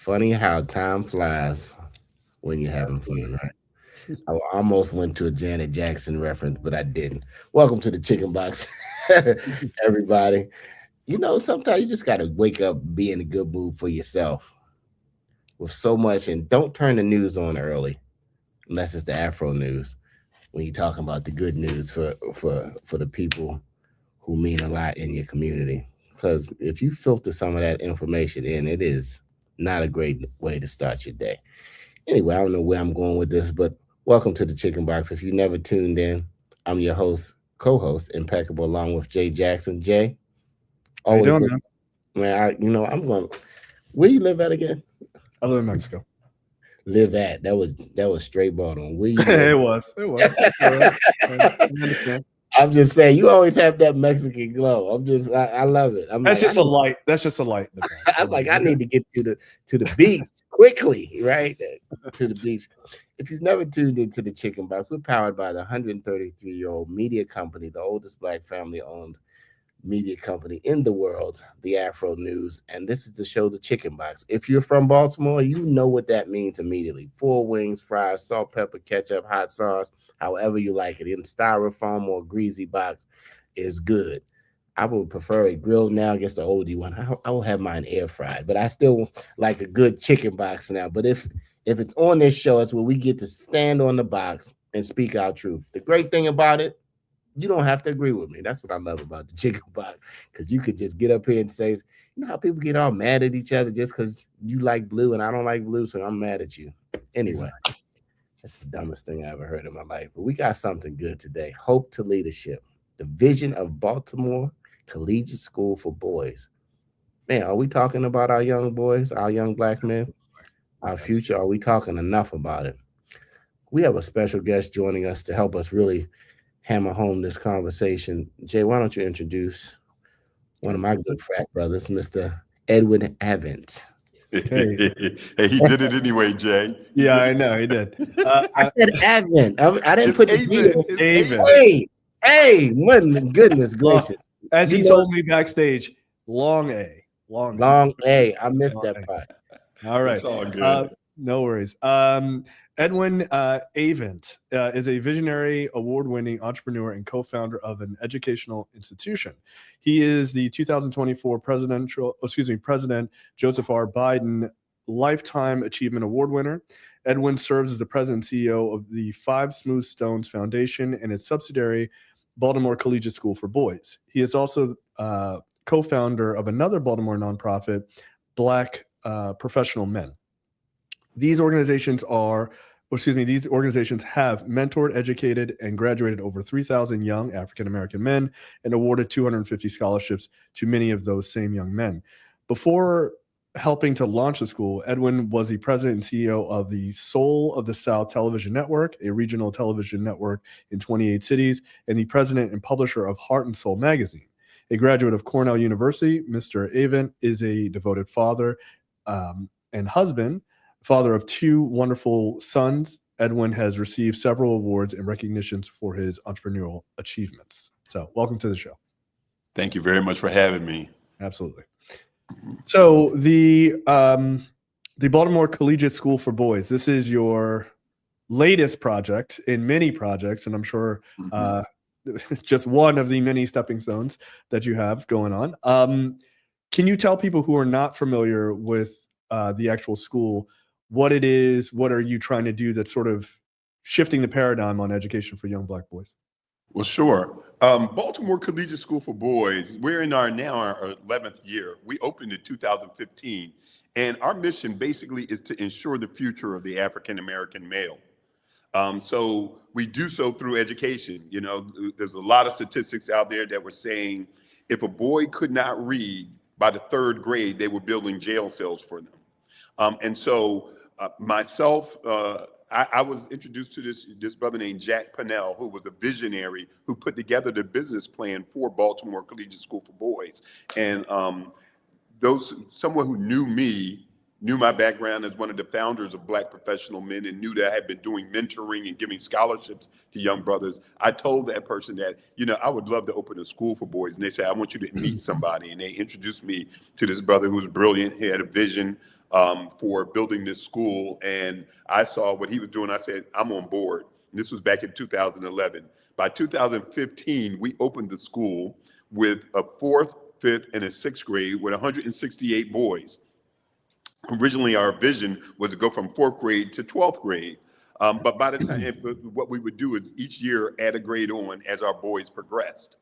funny how time flies when you're having fun, right? I almost went to a Janet Jackson reference, but I didn't. Welcome to the Chicken Box, everybody. Sometimes you just got to wake up, be in a good mood for yourself with so much, and don't turn the news on early unless it's the Afro news. When you're talking about the good news for the people who mean a lot in your community, because if you filter some of that information in, it is not a great way to start your day. Anyway, I don't know where I'm going with this, but welcome to the Chicken Box. If you never tuned in, I'm your host, co-host, Impeccable, along with Jay Jackson. Jay, How you always doing, good. man? Man, I'm going. Where you live at again? I live in Mexico. Live at that was straight bought on. Where you live? It was. It's all right. I understand. I'm just saying, you always have that Mexican glow. I love it. I'm That's like, just a light. That's just a light in the back. I'm like, I need to get to the beach quickly, right? To the beach. If you've never tuned into the Chicken Box, we're powered by the 133-year-old media company, the oldest black family-owned media company in the world, the Afro News. And this is the show, The Chicken Box. If you're from Baltimore, you know what that means immediately. Four wings, fries, salt, pepper, ketchup, hot sauce, however you like it, in styrofoam or greasy box is good. I would prefer it grilled now against the oldie one. I will have mine air fried, but I still like a good chicken box now. But if it's on this show, it's where we get to stand on the box and speak our truth. The great thing about it, you don't have to agree with me. That's what I love about the chicken box, because you could just get up here and say, how people get all mad at each other just because you like blue and I don't like blue, so I'm mad at you. Anyway, that's the dumbest thing I ever heard in my life. But we got something good today. Hope to Leadership, the vision of Baltimore Collegiate School for Boys. Man, are we talking about our young boys, our young black men, our future? Are we talking enough about it? We have a special guest joining us to help us really hammer home this conversation. Jay, why don't you introduce one of my good frat brothers, Mr. Edwin Avent. Okay. Hey, he did it anyway, Jay. Yeah, I know he did. I said Avent. I didn't It's put the Avent. D in. It's Avent. Avent. Hey, goodness Well, gracious. as he You know- told me backstage, long A. Long A. I missed Long that A. part. All right. It's all good. No worries. Edwin Avent is a visionary, award-winning entrepreneur and co-founder of an educational institution. He is the 2024 President Joseph R. Biden Lifetime Achievement Award winner. Edwin serves as the president and CEO of the Five Smooth Stones Foundation and its subsidiary, Baltimore Collegiate School for Boys. He is also co-founder of another Baltimore nonprofit, Black Professional Men. These organizations have mentored, educated, and graduated over 3,000 young African-American men and awarded 250 scholarships to many of those same young men. Before helping to launch the school, Edwin was the president and CEO of the Soul of the South Television Network, a regional television network in 28 cities, and the president and publisher of Heart and Soul magazine. A graduate of Cornell University, Mr. Avent is a devoted father and husband. Father of two wonderful sons, Edwin has received several awards and recognitions for his entrepreneurial achievements. So welcome to the show. Thank you very much for having me. Absolutely. So the Baltimore Collegiate School for Boys, this is your latest project in many projects, and I'm sure just one of the many stepping stones that you have going on. Can you tell people who are not familiar with the actual school what it is? What are you trying to do that's sort of shifting the paradigm on education for young black boys? Well, sure. Baltimore Collegiate School for Boys, we're in our 11th year. We opened in 2015, and our mission basically is to ensure the future of the African-American male. So we do so through education. You know, there's a lot of statistics out there that were saying if a boy could not read by the third grade, they were building jail cells for them. And so myself, I was introduced to this brother named Jack Pennell, who was a visionary who put together the business plan for Baltimore Collegiate School for Boys. And someone who knew me, knew my background as one of the founders of Black Professional Men and knew that I had been doing mentoring and giving scholarships to young brothers. I told that person that, I would love to open a school for boys. And they said, I want you to meet somebody. And they introduced me to this brother who was brilliant. He had a vision. for building this school. And I saw what he was doing. I said, I'm on board. And this was back in 2011. By 2015, we opened the school with a 4th, 5th, and a 6th grade with 168 boys. Originally, our vision was to go from 4th grade to 12th grade. But by the time, what we would do is each year add a grade on as our boys progressed.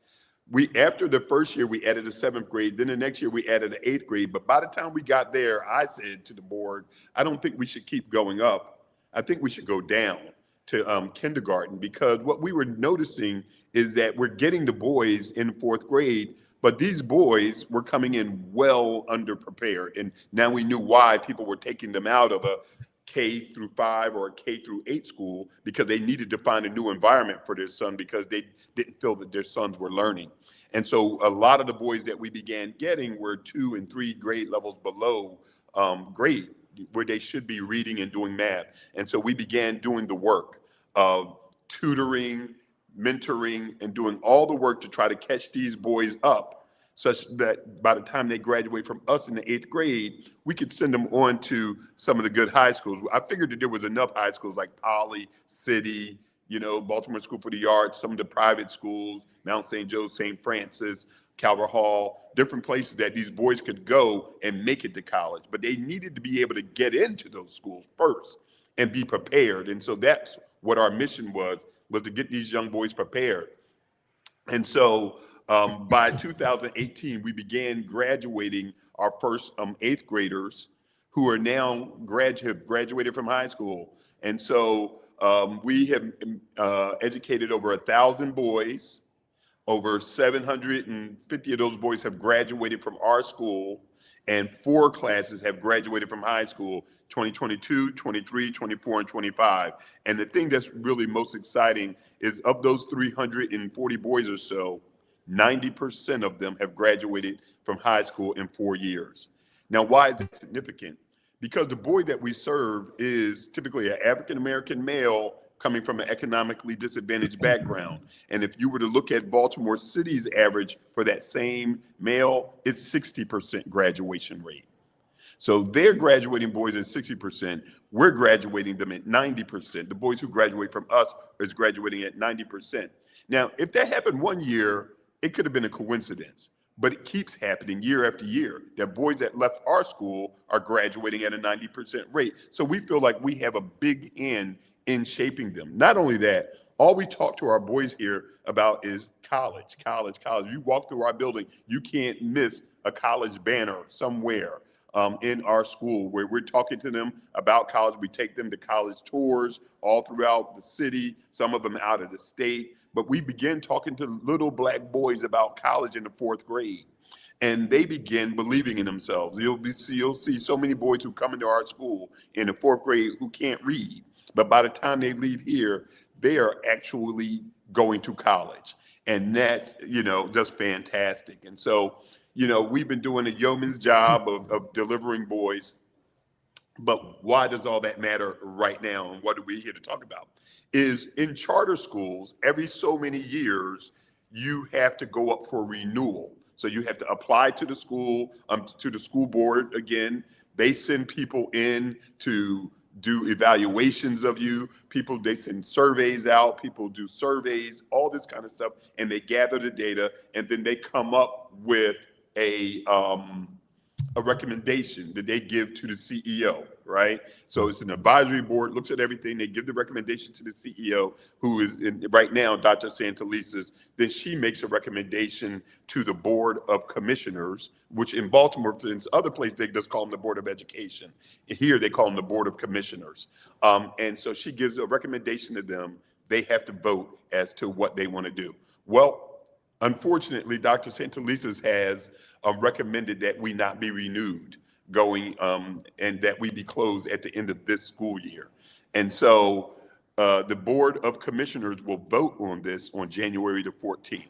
After the first year, we added a 7th grade. Then the next year, we added an 8th grade. But by the time we got there, I said to the board, I don't think we should keep going up. I think we should go down to kindergarten, because what we were noticing is that we're getting the boys in 4th grade, but these boys were coming in well underprepared. And now we knew why people were taking them out of a K through 5 or a K through 8 school, because they needed to find a new environment for their son, because they didn't feel that their sons were learning. And so a lot of the boys that we began getting were 2 and 3 grade levels below grade, where they should be reading and doing math. And so we began doing the work of tutoring, mentoring, and doing all the work to try to catch these boys up, such that by the time they graduate from us in the 8th grade, we could send them on to some of the good high schools. I figured that there was enough high schools like Poly, City, Baltimore School for the Arts, some of the private schools, Mount St. Joe, St. Francis, Calvert Hall, different places that these boys could go and make it to college. But they needed to be able to get into those schools first and be prepared. And so that's what our mission was to get these young boys prepared. And so by 2018, we began graduating our first 8th graders who are now have graduated from high school. And so we have educated over 1,000 boys. Over 750 of those boys have graduated from our school, and 4 classes have graduated from high school: 2022, 23, 24, and 25. And the thing that's really most exciting is, of those 340 boys or so, 90% of them have graduated from high school in 4 years. Now, why is that significant? Because the boy that we serve is typically an African-American male coming from an economically disadvantaged background. And if you were to look at Baltimore City's average for that same male, it's 60% graduation rate. So they're graduating boys at 60%. We're graduating them at 90%. The boys who graduate from us is graduating at 90%. Now, if that happened one year, it could have been a coincidence. But it keeps happening year after year, that boys that left our school are graduating at a 90% rate. So we feel like we have a big hand in shaping them. Not only that, all we talk to our boys here about is college, college, college. You walk through our building, you can't miss a college banner somewhere in our school, where we're talking to them about college. We take them to college tours all throughout the city, some of them out of the state. But we begin talking to little Black boys about college in the 4th grade, and they begin believing in themselves. You'll see so many boys who come into our school in the 4th grade who can't read, but by the time they leave here, they are actually going to college, and that's just fantastic. And so we've been doing a yeoman's job of delivering boys. But why does all that matter right now, and what are we here to talk about? Is in charter schools, every so many years, you have to go up for renewal. So you have to apply to the school board again. They send people in to do evaluations of you. They send surveys out. People do surveys, all this kind of stuff, and they gather the data, and then they come up with a recommendation that they give to the CEO, right? So it's an advisory board, looks at everything. They give the recommendation to the CEO, who is right now, Dr. Santelises. Then she makes a recommendation to the Board of Commissioners, which in Baltimore, in other places, they just call them the Board of Education. Here, they call them the Board of Commissioners. And so she gives a recommendation to them. They have to vote as to what they want to do. Well, unfortunately, Dr. Santelises has recommended that we not be renewed and that we be closed at the end of this school year. And so the Board of Commissioners will vote on this on January the 14th.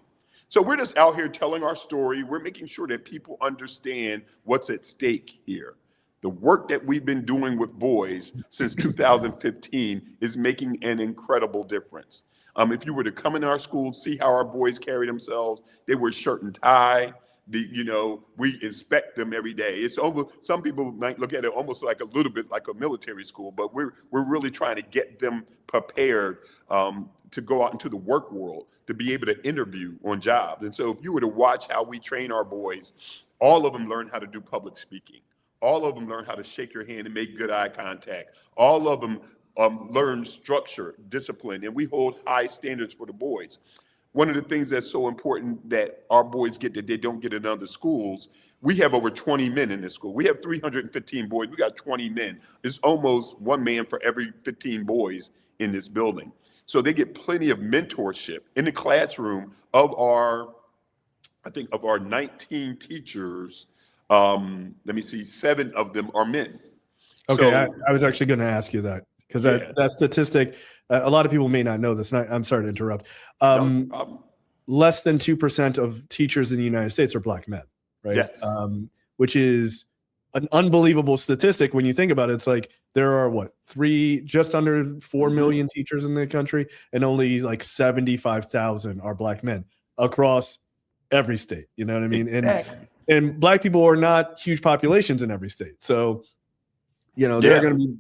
So we're just out here telling our story. We're making sure that people understand what's at stake here. The work that we've been doing with boys since 2015 is making an incredible difference. If you were to come in our school, see how our boys carry themselves, they wear shirt and tie. We inspect them every day. It's almost, some people might look at it almost like a little bit like a military school, but we're really trying to get them prepared to go out into the work world, to be able to interview on jobs. And so if you were to watch how we train our boys, all of them learn how to do public speaking. All of them learn how to shake your hand and make good eye contact. All of them learn structure, discipline, and we hold high standards for the boys. One of the things that's so important that our boys get that they don't get in other schools, we have over 20 men in this school. We have 315 boys. We got 20 men. It's almost one man for every 15 boys in this building. So they get plenty of mentorship in the classroom of our 19 teachers. Let me see, 7 of them are men. Okay, So, I was actually going to ask you that, because that statistic, a lot of people may not know this, and I'm sorry to interrupt. no problem. Less than 2% of teachers in the United States are Black men, right? Yes. Which is an unbelievable statistic when you think about it. It's like there are just under 4 million teachers in the country, and only like 75,000 are Black men across every state. You know what I mean? Exactly. And Black people are not huge populations in every state. So, there are going to be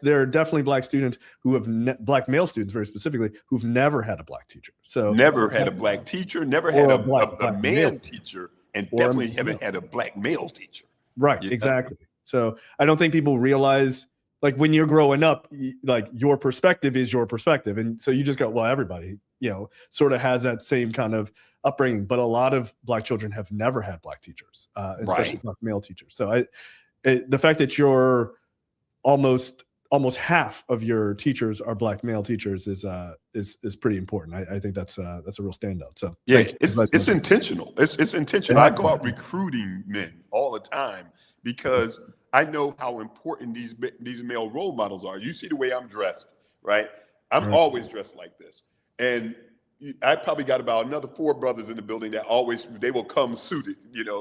there are definitely Black students who have Black male students, very specifically, who've never had a Black teacher. So never had a Black teacher, never had a man teacher, and definitely haven't had a Black male teacher. Right, exactly. So I don't think people realize, like, when you're growing up, like, your perspective is your perspective. And so you just go, well, everybody, sort of has that same kind of upbringing. But a lot of Black children have never had Black teachers, especially Black male teachers. So the fact that you're almost half of your teachers are Black male teachers is pretty important. I think that's a real standout. So it's intentional. It's intentional. I go out recruiting men all the time because I know how important these male role models are. You see the way I'm dressed, right? I'm always dressed like this, and I probably got about another 4 brothers in the building that they will come suited,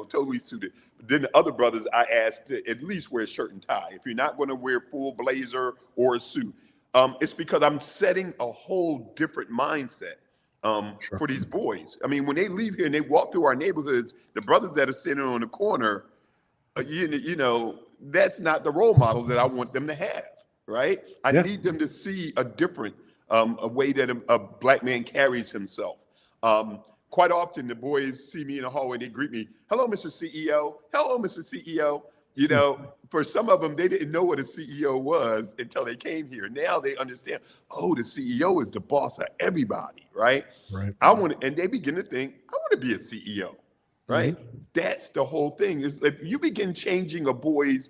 totally suited. But then the other brothers, I ask to at least wear a shirt and tie. If you're not going to wear full blazer or a suit, it's because I'm setting a whole different mindset for these boys. I mean, when they leave here and they walk through our neighborhoods, the brothers that are sitting on the corner, that's not the role models that I want them to have, right? I need them to see a different a way that a Black man carries himself. Quite often, the boys see me in the hallway and they greet me, "Hello, Mr. CEO. Hello, Mr. CEO." For some of them, they didn't know what a CEO was until they came here. Now they understand, oh, the CEO is the boss of everybody, right? Right. And they begin to think, I want to be a CEO, right? That's the whole thing. Is if you begin changing a boy's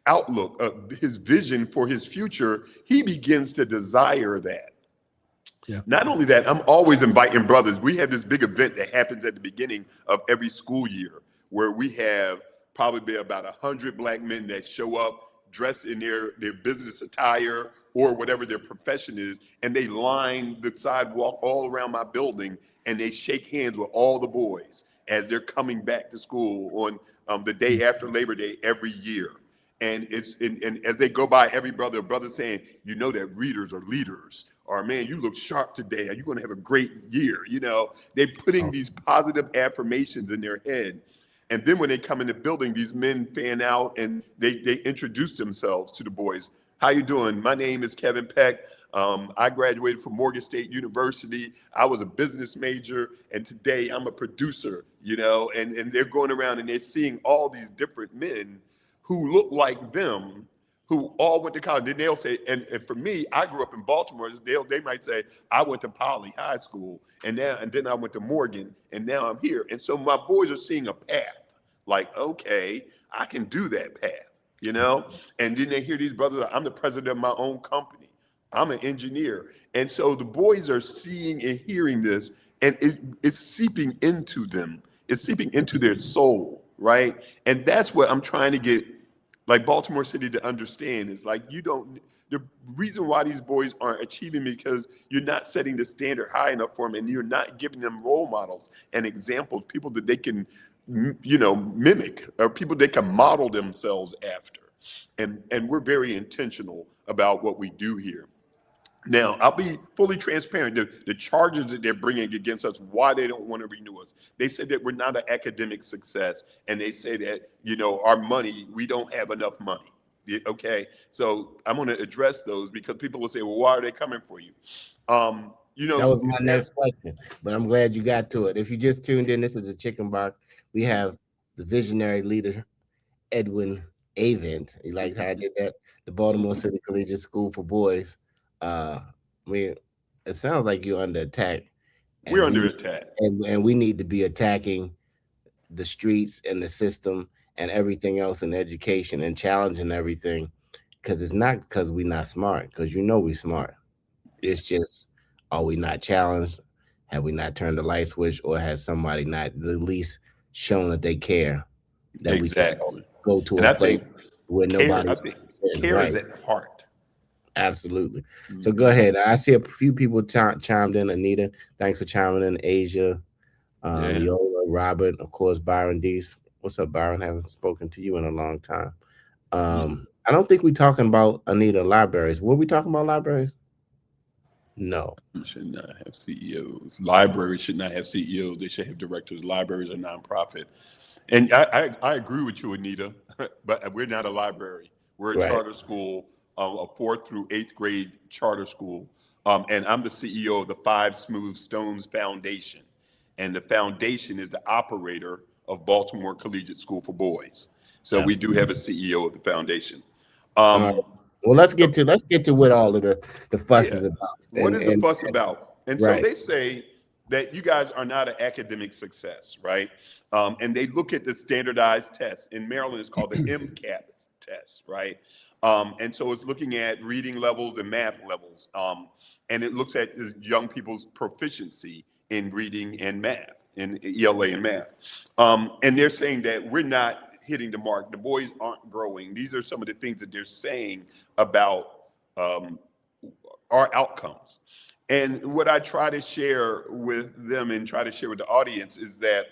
outlook, his vision for his future, he begins to desire that. Yeah. Not only that, I'm always inviting brothers. We have this big event that happens at the beginning of every school year where we have probably about 100 Black men that show up dressed in their business attire or whatever their profession is, and they line the sidewalk all around my building and they shake hands with all the boys as they're coming back to school on the day after Labor Day every year. And and as they go by, every brother saying, that readers are leaders. Or, man, you look sharp today. Are you going to have a great year? They're putting these positive affirmations in their head. And then when they come in the building, these men fan out and they introduce themselves to the boys. How you doing? My name is Kevin Peck. I graduated from Morgan State University. I was a business major, and today I'm a producer, and they're going around and they're seeing all these different men who look like them, who all went to college. Then they'll say, and for me, I grew up in Baltimore. They might say, I went to Poly High School, and then I went to Morgan, and now I'm here. And so my boys are seeing a path. Like, okay, I can do that path, And then they hear these brothers, I'm the president of my own company. I'm an engineer. And so the boys are seeing and hearing this, and it's seeping into them. It's seeping into their soul, right? And that's what I'm trying to get, like, Baltimore City to understand is, like, the reason why these boys aren't achieving because you're not setting the standard high enough for them, and you're not giving them role models and examples, people that they can, mimic, or people they can model themselves after. And we're very intentional about what we do here. Now, I'll be fully transparent. The charges that they're bringing against us, why they don't want to renew us. They said that we're not an academic success, and they say that, our money, we don't have enough money. Okay, so I'm going to address those because people will say, well, why are they coming for you? That was my next question, but I'm glad you got to it. If you just tuned in, this is a chicken box. We have the visionary leader, Edwin Avent. You like how I did that? The Baltimore City Collegiate School for Boys. We it sounds like you're under attack. We're under attack. And we need to be attacking the streets and the system and everything else in education and challenging everything. Because it's not because we're not smart, because we're smart. It's just, are we not challenged? Have we not turned the light switch, or has somebody not at least shown that they care? That Exactly. we can go to And a I place think where nobody care right. is at the heart. Absolutely. So go ahead. I see a few people chimed in. Anita, thanks for chiming in. Asia, Viola, Robert, of course, Byron Dees. What's up, Byron? Haven't spoken to you in a long time. I don't think we're talking about, Anita, libraries. Were we talking about libraries? No. Should not have CEOs. Libraries should not have CEOs. They should have directors. Libraries are nonprofit. And I agree with you, Anita, but we're not a library. We're a charter school, a 4th through 8th grade charter school. And I'm the CEO of the 5 Smooth Stones Foundation. And the foundation is the operator of Baltimore Collegiate School for Boys. So we do have a CEO of the foundation. Well, let's get to what all of the fuss is about. What is the fuss about? And so they say that you guys are not an academic success, right? And they look at the standardized test. In Maryland, it's called the MCAP test, right? And so it's looking at reading levels and math levels. And it looks at the young people's proficiency in reading and math, in ELA and math. And they're saying that we're not hitting the mark. The boys aren't growing. These are some of the things that they're saying about our outcomes. And what I try to share with them and try to share with the audience is that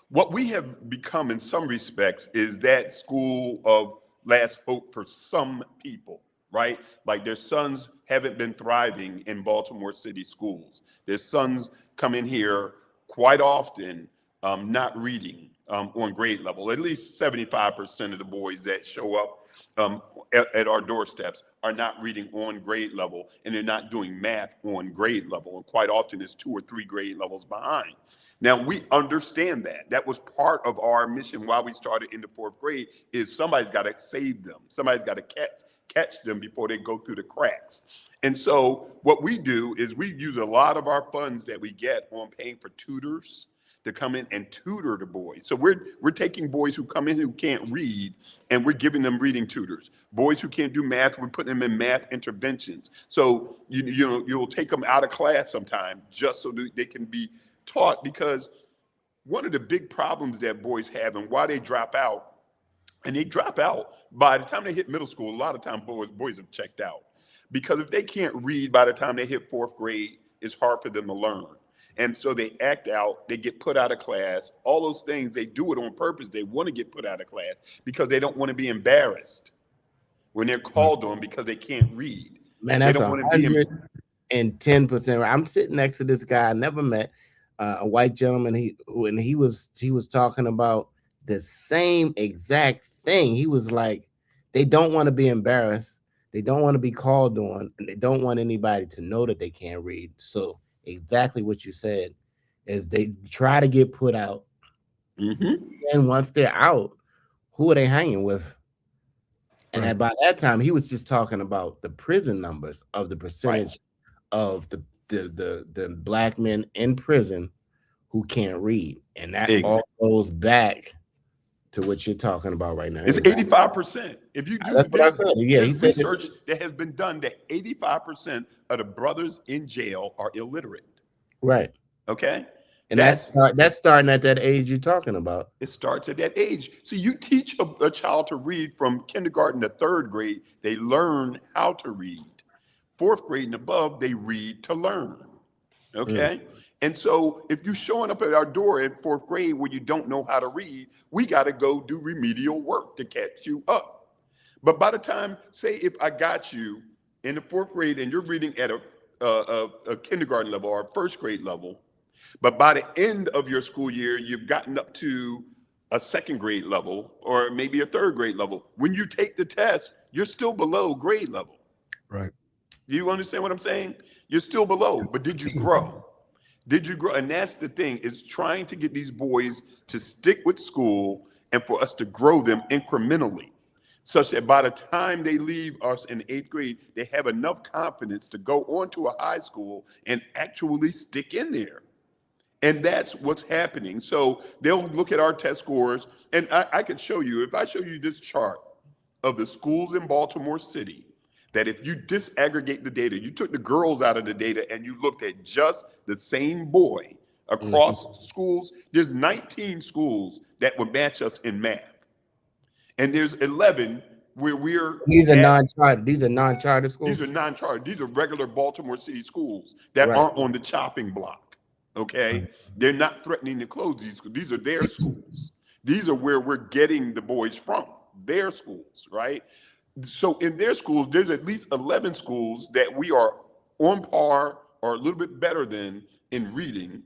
what we have become in some respects is that school of last hope for some people, right? Like their sons haven't been thriving in Baltimore City schools. Their sons come in here quite often not reading on grade level. At least 75% of the boys that show up at our doorsteps are not reading on grade level, and they're not doing math on grade level. And quite often it's 2 or 3 grade levels behind. Now, we understand that. That was part of our mission while we started in the 4th grade, is somebody's got to save them. Somebody's got to catch them before they go through the cracks. And so what we do is we use a lot of our funds that we get on paying for tutors to come in and tutor the boys. So we're taking boys who come in who can't read, and we're giving them reading tutors. Boys who can't do math, we're putting them in math interventions. So you'll take them out of class sometime just so that they can be taught, because one of the big problems that boys have and why they drop out, and they drop out by the time they hit middle school, a lot of times boys have checked out, because if they can't read by the time they hit 4th grade, it's hard for them to learn. And so they act out, they get put out of class, all those things, they do it on purpose. They want to get put out of class because they don't want to be embarrassed when they're called on because they can't read. Man, that's 110%. I'm sitting next to this guy I never met, a white gentleman. He was talking about the same exact thing. He was like, they don't want to be embarrassed, they don't want to be called on, and they don't want anybody to know that they can't read. So exactly what you said is they try to get put out, and once they're out, who are they hanging with? And by that time, he was just talking about the prison numbers of the percentage of the black men in prison who can't read, and that all goes back to what you're talking about right now. It's 85%. If you do, that's what I said. Yeah, he said research that has been done that 85% of the brothers in jail are illiterate. Right. Okay. And that's starting at that age you're talking about. It starts at that age. So you teach a child to read from kindergarten to 3rd grade. They learn how to read. 4th grade and above, they read to learn. Okay. And so if you're showing up at our door at 4th grade where you don't know how to read, we got to go do remedial work to catch you up. But by the time, say if I got you in the fourth grade and you're reading at a kindergarten level or a first grade level, but by the end of your school year, you've gotten up to a second grade level or maybe a third grade level. When you take the test, you're still below grade level. Right. Do you understand what I'm saying? You're still below, but did you grow? Did you grow? And that's the thing, is trying to get these boys to stick with school and for us to grow them incrementally, such that by the time they leave us in eighth grade, they have enough confidence to go on to a high school and actually stick in there. And that's what's happening. So they'll look at our test scores, and I could show you, if I show you this chart of the schools in Baltimore City, that if you disaggregate the data, you took the girls out of the data and you looked at just the same boy across schools, there's 19 schools that would match us in math. And there's 11 where we're these are non-charter. These are non-charter schools. These are non-charter. These are regular Baltimore City schools that aren't on the chopping block. Okay, they're not threatening to close these schools. These are their schools. These are where we're getting the boys from. Their schools, right? So in their schools, there's at least 11 schools that we are on par or a little bit better than in reading,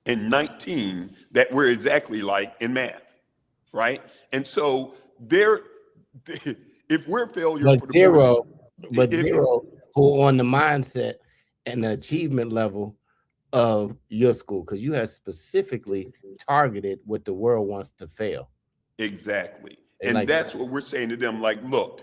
and 19 that we're exactly like in math, right? And so if we're failure, but zero who on the mindset and the achievement level of your school, because you have specifically targeted what the world wants to fail. Exactly. And that's what we're saying to them, like, look,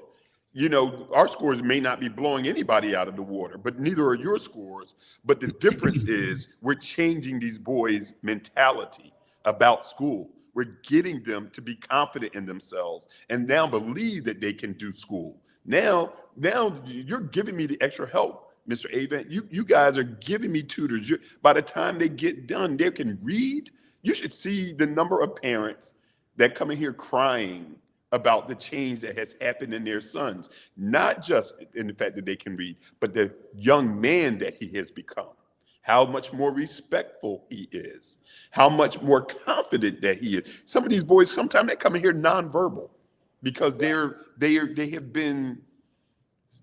you know, our scores may not be blowing anybody out of the water, but neither are your scores. But the difference is we're changing these boys' mentality about school. We're getting them to be confident in themselves and now believe that they can do school. Now you're giving me the extra help, Mr. Avent. You guys are giving me tutors. By the time they get done, they can read. You should see the number of parents that come in here crying about the change that has happened in their sons, not just in the fact that they can read, but the young man that he has become, how much more respectful he is, how much more confident that he is. Some of these boys, sometimes they come in here nonverbal because they have been,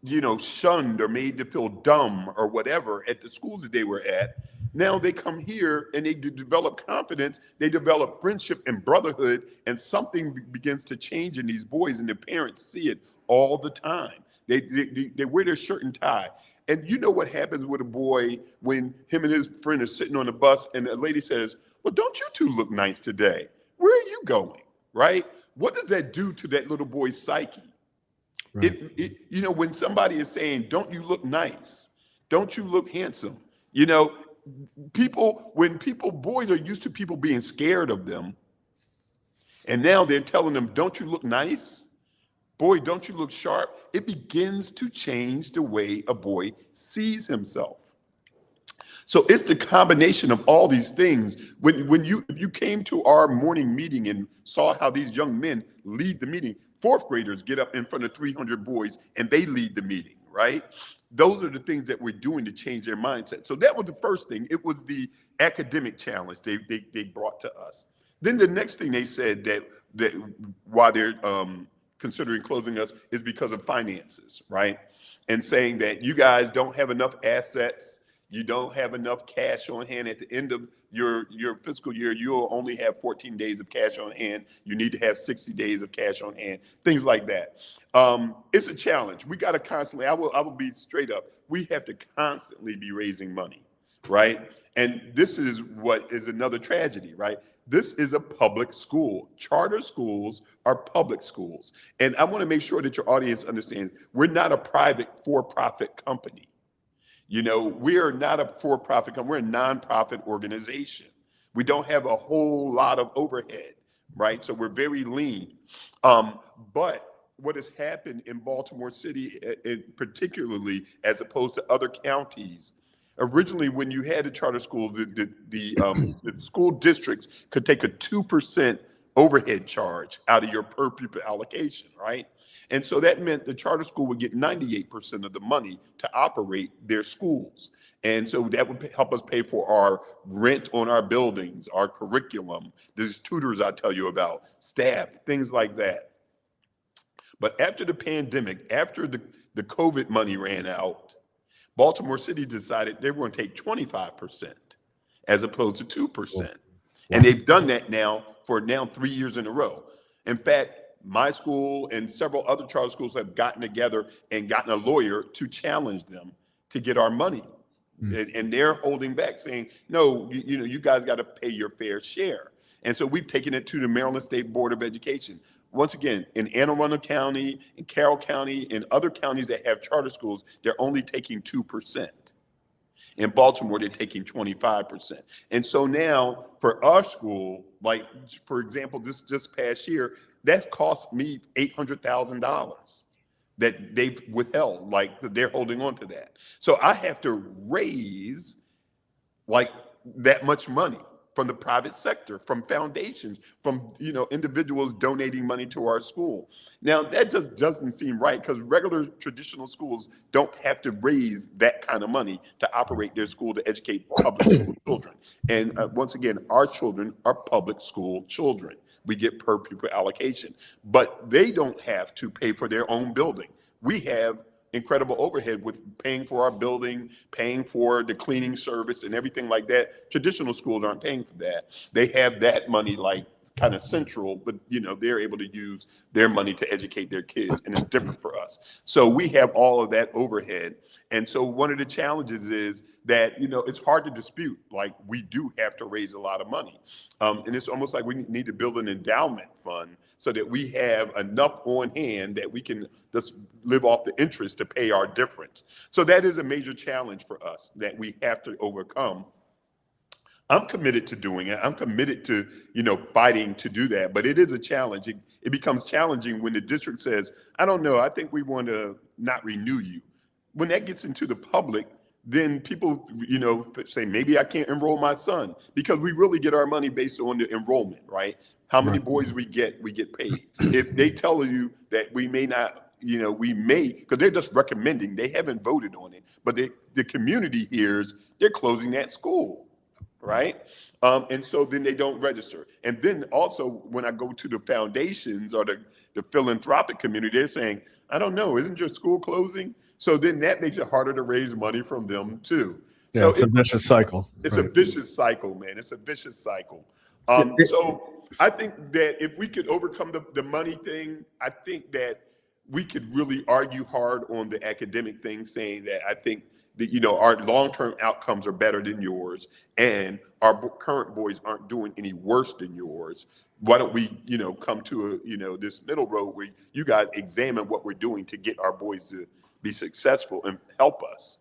you know, shunned or made to feel dumb or whatever at the schools that they were at. Now they come here and they develop confidence, they develop friendship and brotherhood, and something begins to change in these boys, and their parents see it all the time. They wear their shirt and tie. And you know what happens with a boy when him and his friend are sitting on the bus and a lady says, well, don't you two look nice today? Where are you going, right? What does that do to that little boy's psyche? Right. You know, when somebody is saying, don't you look nice? Don't you look handsome? You know, boys are used to people being scared of them. And now they're telling them, don't you look nice? Boy, don't you look sharp? It begins to change the way a boy sees himself. So it's the combination of all these things. If you came to our morning meeting and saw how these young men lead the meeting, fourth graders get up in front of 300 boys and they lead the meeting, right? Those are the things that we're doing to change their mindset. So that was the first thing. It was the academic challenge they brought to us. Then the next thing they said that why they're considering closing us is because of finances, right? And saying that you guys don't have enough assets, you don't have enough cash on hand at the end of your fiscal year. You'll only have 14 days of cash on hand. You need to have 60 days of cash on hand, things like that. It's a challenge. We got to constantly, I will be straight up, we have to constantly be raising money, right? And this is what is another tragedy, right? This is a public school. Charter schools are public schools. And I want to make sure that your audience understands, we're not a private for-profit company. You know, we are not a for-profit company. We're a nonprofit organization. We don't have a whole lot of overhead, right? So we're very lean. But what has happened in Baltimore City, particularly as opposed to other counties, originally when you had a charter school, the school districts could take a 2% overhead charge out of your per pupil allocation, right? And so that meant the charter school would get 98% of the money to operate their schools. And so that would help us pay for our rent on our buildings, our curriculum, these tutors I tell you about, staff, things like that. But after the pandemic, after the COVID money ran out, Baltimore City decided they were going to take 25% as opposed to 2%. And they've done that now for 3 years in a row. In fact, my school and several other charter schools have gotten together and gotten a lawyer to challenge them to get our money. And they're holding back, saying, no, you guys got to pay your fair share. And so we've taken it to the Maryland State Board of Education. Once again, in Anne Arundel County, in Carroll County, and other counties that have charter schools, they're only taking 2%. In Baltimore, they're taking 25%. And so now for our school, like, for example, this past year, that's cost me $800,000 that they've withheld, like they're holding on to that. So I have to raise like that much money from the private sector, from foundations, from individuals donating money to our school. Now that just doesn't seem right, because regular traditional schools don't have to raise that kind of money to operate their school to educate public school children. And once again, our children are public school children. We get per pupil allocation, but they don't have to pay for their own building. We have incredible overhead with paying for our building, paying for the cleaning service and everything like that. Traditional schools aren't paying for that. They have that money like kind of central, but they're able to use their money to educate their kids, and it's different for us. So we have all of that overhead. And so one of the challenges is that, it's hard to dispute, like we do have to raise a lot of money. And it's almost like we need to build an endowment fund so that we have enough on hand that we can just live off the interest to pay our difference. So that is a major challenge for us that we have to overcome. I'm committed to doing it. I'm committed to, fighting to do that, but it is a challenge. It becomes challenging when the district says, I don't know, I think we want to not renew you. When that gets into the public, then people, say, maybe I can't enroll my son, because we really get our money based on the enrollment, right? How many boys we get paid. If they tell you that we may not, we may, because they're just recommending, they haven't voted on it, but the community hears they're closing that school, right? And so then they don't register. And then also when I go to the foundations or the philanthropic community, they're saying, I don't know, isn't your school closing? So then that makes it harder to raise money from them too. Yeah, so it's a vicious cycle. It's right. a vicious cycle, man. It's a vicious cycle. So I think that if we could overcome the money thing, I think that we could really argue hard on the academic thing, saying that I think that, our long-term outcomes are better than yours, and our current boys aren't doing any worse than yours. Why don't we, come to this middle road where you guys examine what we're doing to get our boys to be successful and help us,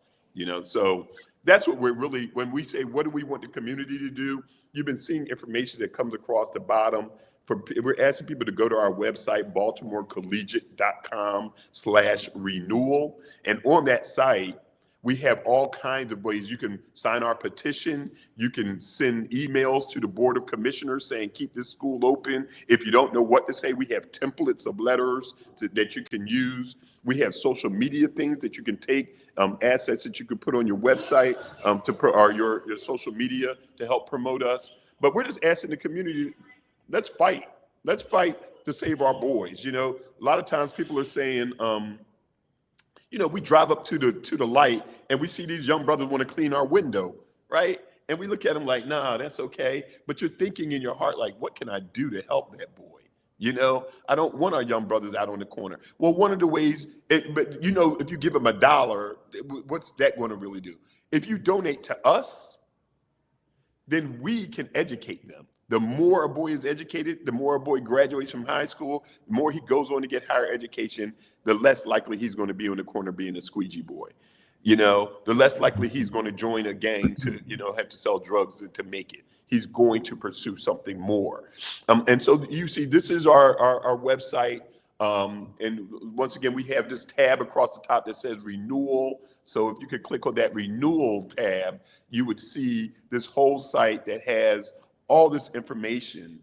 So that's what we're really, when we say, what do we want the community to do? You've been seeing information that comes across the bottom. We're asking people to go to our website, baltimorecollegiate.com/renewal. And on that site, we have all kinds of ways. You can sign our petition. You can send emails to the Board of Commissioners saying, keep this school open. If you don't know what to say, we have templates of letters that you can use. We have social media things that you can take, assets that you can put on your website or your social media to help promote us. But we're just asking the community, let's fight. Let's fight to save our boys. A lot of times people are saying, we drive up to the light and we see these young brothers want to clean our window, right? And we look at them like, nah, that's okay. But you're thinking in your heart, like, what can I do to help that boy? I don't want our young brothers out on the corner. Well, one of the ways, if you give them $1, what's that going to really do? If you donate to us, then we can educate them. The more a boy is educated, the more a boy graduates from high school, the more he goes on to get higher education, the less likely he's going to be on the corner being a squeegee boy. The less likely he's going to join a gang to, have to sell drugs to make it. He's going to pursue something more. And so you see, this is our website. And once again, we have this tab across the top that says renewal. So if you could click on that renewal tab, you would see this whole site that has all this information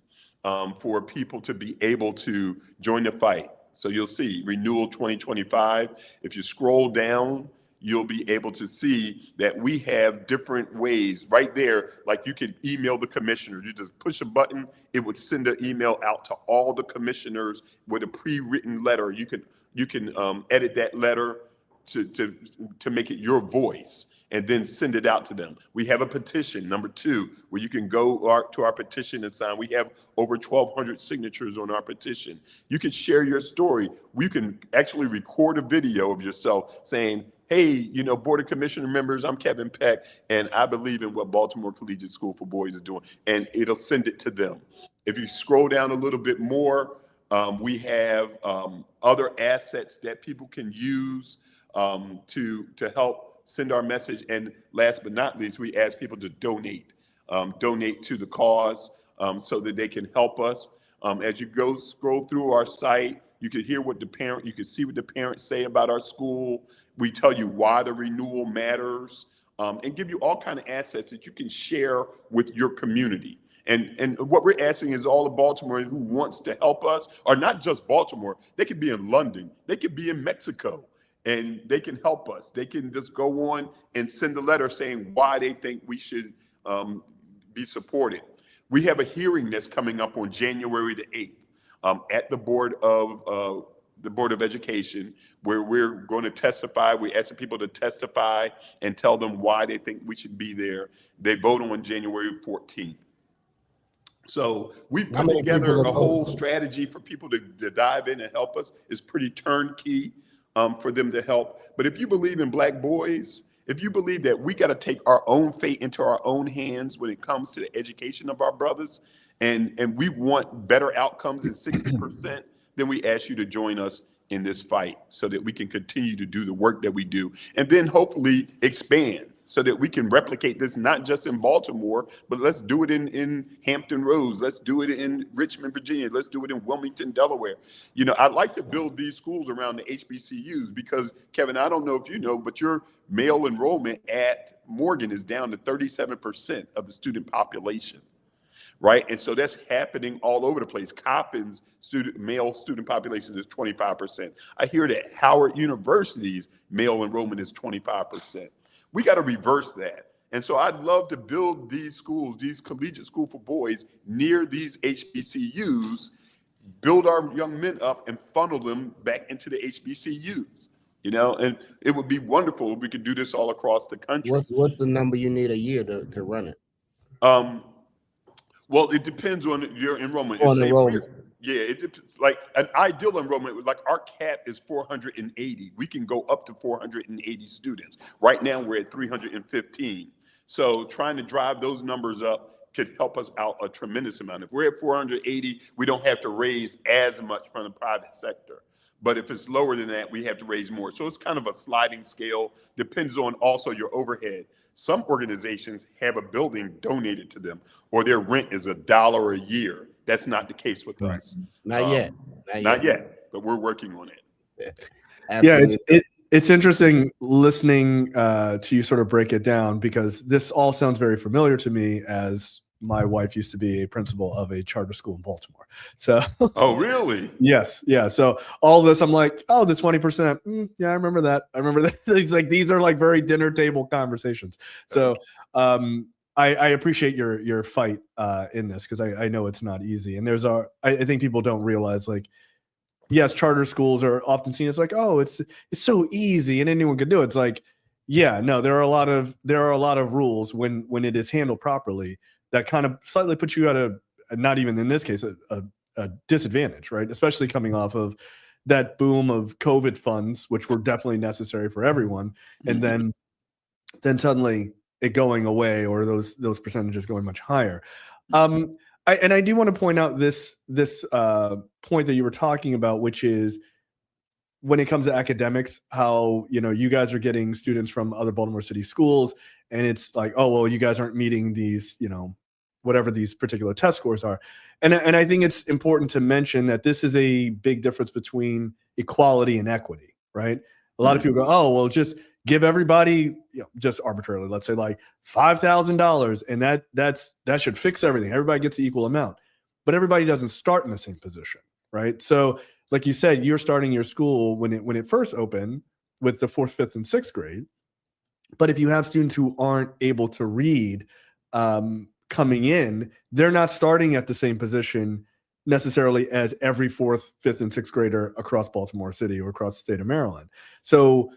for people to be able to join the fight. So you'll see renewal 2025. If you scroll down, you'll be able to see that we have different ways right there. Like you could email the commissioner. You just push a button, it would send an email out to all the commissioners with a pre-written letter. You can edit that letter to make it your voice and then send it out to them. We have a petition, number 2, where you can go to our petition and sign. We have over 1,200 signatures on our petition. You can share your story. We can actually record a video of yourself saying, hey, you know, Board of Commissioner members, I'm Kevin Peck, and I believe in what Baltimore Collegiate School for Boys is doing, and it'll send it to them. If you scroll down a little bit more, we have other assets that people can use to help send our message. And last but not least, we ask people to donate to the cause so that they can help us. As you scroll through our site, you can hear what you can see what the parents say about our school. We tell you why the renewal matters, and give you all kind of assets that you can share with your community. And what we're asking is all of Baltimore who wants to help us, or not just Baltimore, they could be in London, they could be in Mexico, and they can help us. They can just go on and send a letter saying why they think we should be supported. We have a hearing that's coming up on January the 8th at the Board of Education, where we're going to testify. We're asking people to testify and tell them why they think we should be there. They vote on January 14th. So we put together a whole strategy for people to dive in and help us. It's pretty turnkey for them to help. But if you believe in Black boys, if you believe that we got to take our own fate into our own hands when it comes to the education of our brothers, and we want better outcomes than 60%, then we ask you to join us in this fight so that we can continue to do the work that we do, and then hopefully expand so that we can replicate this not just in Baltimore, but let's do it in Hampton Roads. Let's do it in Richmond, Virginia. Let's do it in Wilmington, Delaware. You know, I'd like to build these schools around the HBCUs because, Kevin, I don't know if you know, but your male enrollment at Morgan is down to 37% of the student population, right? And so that's happening all over the place. Coppin's male student population is 25%. I hear that Howard University's male enrollment is 25%. We got to reverse that. And so I'd love to build these schools, these collegiate school for boys near these HBCUs, build our young men up and funnel them back into the HBCUs, you know, and it would be wonderful if we could do this all across the country. What's the number you need a year to run it? Well, it depends on your enrollment. Yeah, it depends. Like an ideal enrollment, like our cap is 480. We can go up to 480 students. Right now, we're at 315. So trying to drive those numbers up could help us out a tremendous amount. If we're at 480, we don't have to raise as much from the private sector. But if it's lower than that, we have to raise more. So it's kind of a sliding scale. Depends on also your overhead. Some organizations have a building donated to them, or their rent is $1 a year. That's not the case with us. Not yet. Not yet, but we're working on it. Yeah, it's interesting listening to you sort of break it down, because this all sounds very familiar to me, as my wife used to be a principal of a charter school in Baltimore. So, oh, really? Yes. Yeah. So all this, I'm like, oh, the 20%. Yeah, I remember that. It's like, these are like very dinner table conversations. So, I appreciate your fight in this, because I know it's not easy. And I think people don't realize, like, yes, charter schools are often seen as like, oh, it's so easy and anyone can do it. It's like, yeah, no, there are a lot of rules when it is handled properly that kind of slightly put you at not even in this case, a disadvantage, right? Especially coming off of that boom of COVID funds, which were definitely necessary for everyone. And then suddenly it going away, or those percentages going much higher. I do want to point out this point that you were talking about, which is when it comes to academics, how, you know, you guys are getting students from other Baltimore City schools, and it's like, oh, well, you guys aren't meeting these, you know, whatever these particular test scores are. And I think it's important to mention that this is a big difference between equality and equity, right? A lot of people go, oh, well, just give everybody, you know, just arbitrarily, let's say like $5,000, and that should fix everything. Everybody gets the equal amount, but everybody doesn't start in the same position, right? So like you said, you're starting your school when it first opened with the 4th, 5th, and 6th grade. But if you have students who aren't able to read coming in, they're not starting at the same position necessarily as every 4th, 5th, and 6th grader across Baltimore City or across the state of Maryland. So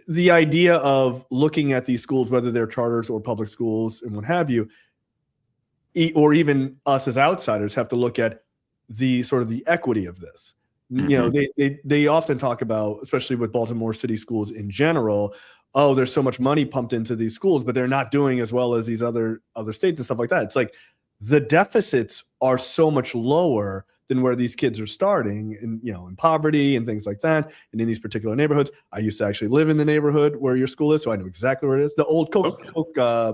the idea of looking at these schools, whether they're charters or public schools and what have you, or even us as outsiders have to look at the sort of the equity of this. You know, they often talk about, especially with Baltimore City schools in general, oh, there's so much money pumped into these schools, but they're not doing as well as these other states and stuff like that. It's like the deficits are so much lower than where these kids are starting, and in poverty and things like that, and in these particular neighborhoods. I used to actually live in the neighborhood where your school is, so I know exactly where it is. The old Coke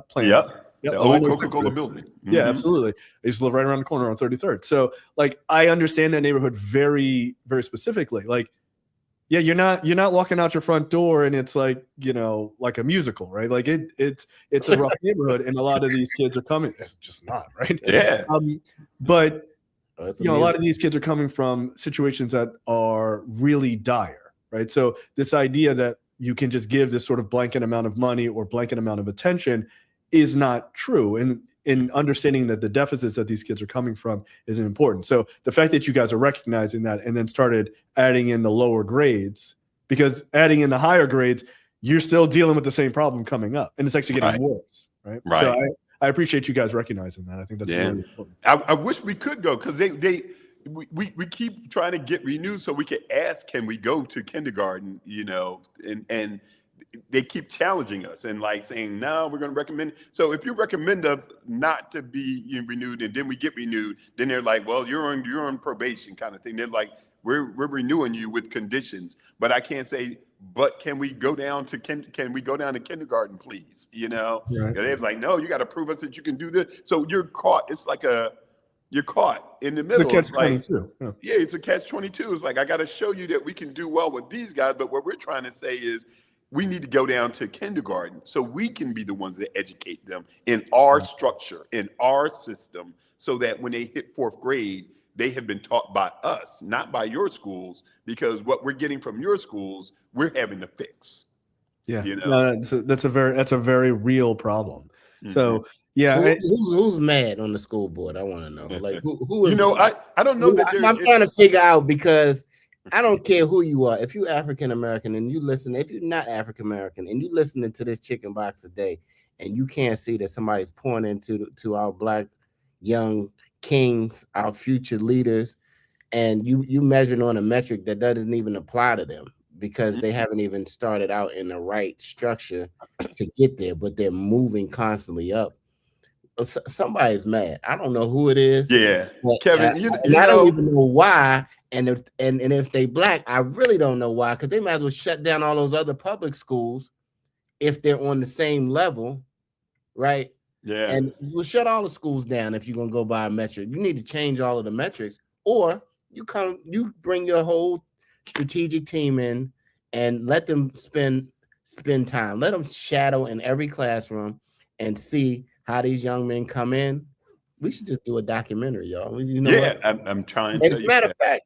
plant. Yep. Yeah, the old Coca-Cola building. Yeah, absolutely. I used to live right around the corner on 33rd. So like I understand that neighborhood very, very specifically. Like, yeah, you're not walking out your front door and it's like, like a musical, right? Like it's a rough neighborhood, and a lot of these kids are coming. It's just not, right? Yeah. But a lot of these kids are coming from situations that are really dire, right? So this idea that you can just give this sort of blanket amount of money or blanket amount of attention is not true. And in understanding that the deficits that these kids are coming from is important. So the fact that you guys are recognizing that and then started adding in the lower grades, because adding in the higher grades, you're still dealing with the same problem coming up, and it's actually getting worse, right? So I appreciate you guys recognizing that. I think that's really important. I wish we could go, because we keep trying to get renewed so we could ask, can we go to kindergarten, and they keep challenging us and like saying, no, we're going to recommend. So if you recommend us not to be renewed and then we get renewed, then they're like, well, you're on probation kind of thing. They're like, we're renewing you with conditions. But I can't say, but can we go down to kindergarten, please? Right. They're like, no, you got to prove us that you can do this. So you're caught. It's like you're caught in the middle. It's a catch-22. Yeah, it's a catch-22. It's like, I got to show you that we can do well with these guys. But what we're trying to say is, we need to go down to kindergarten so we can be the ones that educate them in our structure, in our system, so that when they hit 4th grade, they have been taught by us, not by your schools, because what we're getting from your schools, we're having to fix. Yeah, that's a very real problem. So yeah, so who's mad on the school board? I want to know. Like who is? I don't know that. I'm trying to figure out, because I don't care who you are. If you're African American and you listen, if you're not African American and you listening to this chicken box today, and you can't see that somebody's pouring into our Black young kings, our future leaders, and you measuring on a metric that doesn't even apply to them, because they haven't even started out in the right structure to get there, but they're moving constantly up. Somebody's mad. I don't know who it is. Yeah, Kevin, I don't even know why. And if they Black, I really don't know why, because they might as well shut down all those other public schools if they're on the same level, right? Yeah. And we'll shut all the schools down if you're gonna go by a metric. You need to change all of the metrics, or you bring your whole strategic team in and let them spend time. Let them shadow in every classroom and see how these young men come in. We should just do a documentary, y'all. I'm trying to. As a matter of fact,